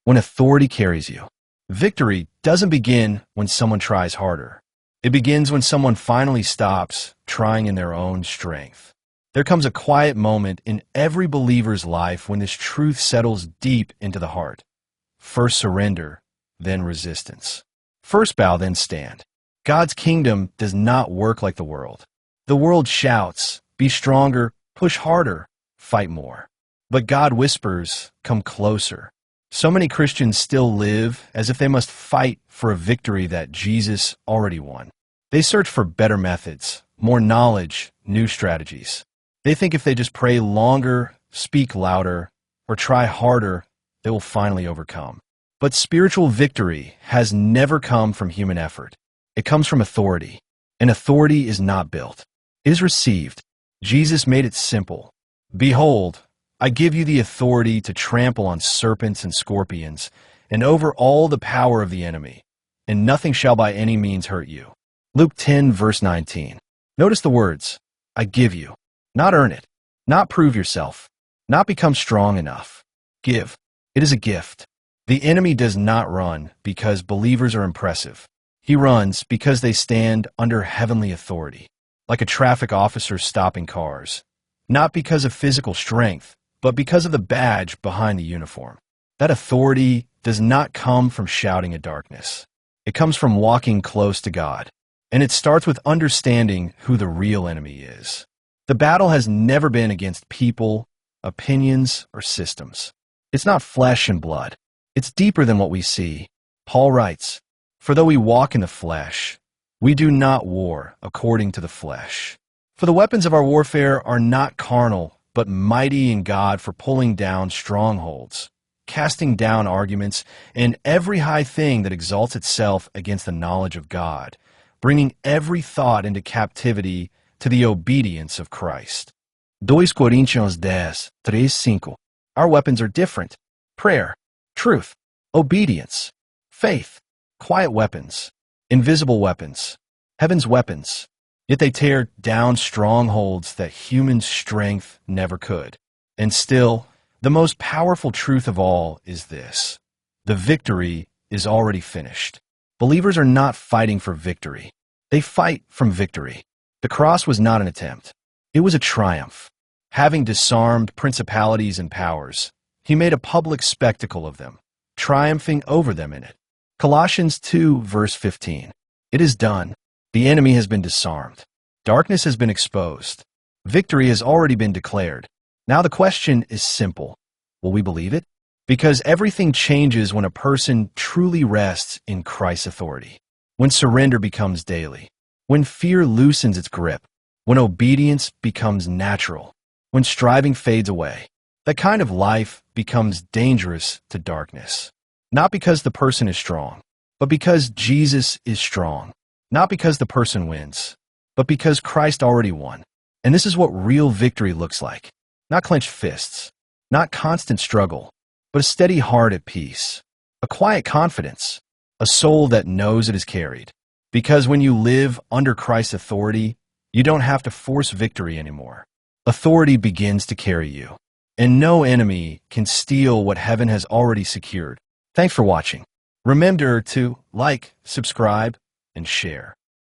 when authority carries you. Victory doesn't begin when someone tries harder. It begins when someone finally stops trying in their own strength. There comes a quiet moment in every believer's life when this truth settles deep into the heart. First surrender, then resistance. First bow, then stand. God's kingdom does not work like the world. The world shouts, be stronger, push harder, fight more. But God whispers, come closer. So many Christians still live as if they must fight for a victory that Jesus already won. They search for better methods, more knowledge, new strategies. They think if they just pray longer, speak louder, or try harder, they will finally overcome. But spiritual victory has never come from human effort. It comes from authority, and authority is not built. It is received. Jesus made it simple. Behold, I give you the authority to trample on serpents and scorpions, and over all the power of the enemy, and nothing shall by any means hurt you. Luke 10, verse 19. Notice the words, I give you. Not earn it, not prove yourself, not become strong enough. Give. It is a gift. The enemy does not run because believers are impressive. He runs because they stand under heavenly authority, like a traffic officer stopping cars, not because of physical strength, but because of the badge behind the uniform. That authority does not come from shouting at darkness. It comes from walking close to God, and it starts with understanding who the real enemy is. The battle has never been against people, opinions, or systems. It's not flesh and blood. It's deeper than what we see. Paul writes, for though we walk in the flesh, we do not war according to the flesh. For the weapons of our warfare are not carnal, but mighty in God for pulling down strongholds, casting down arguments, and every high thing that exalts itself against the knowledge of God, bringing every thought into captivity to the obedience of Christ. 2 Coríntios 10, 3-5. Our weapons are different. Prayer, truth, obedience, faith, quiet weapons, invisible weapons, heaven's weapons. Yet they tear down strongholds that human strength never could. And still, the most powerful truth of all is this: the victory is already finished. Believers are not fighting for victory. They fight from victory. The cross was not an attempt. It was a triumph. Having disarmed principalities and powers, he made a public spectacle of them, triumphing over them in it. Colossians 2, verse 15. It is done. The enemy has been disarmed. Darkness has been exposed. Victory has already been declared. Now the question is simple. Will we believe it? Because everything changes when a person truly rests in Christ's authority. When surrender becomes daily. When fear loosens its grip. When obedience becomes natural. When striving fades away. That kind of life becomes dangerous to darkness. Not because the person is strong, but because Jesus is strong. Not because the person wins, but because Christ already won. And this is what real victory looks like. Not clenched fists, not constant struggle, but a steady heart at peace, a quiet confidence, a soul that knows it is carried. Because when you live under Christ's authority, you don't have to force victory anymore. Authority begins to carry you, and no enemy can steal what heaven has already secured. Thanks for watching. Remember to like, subscribe, and share.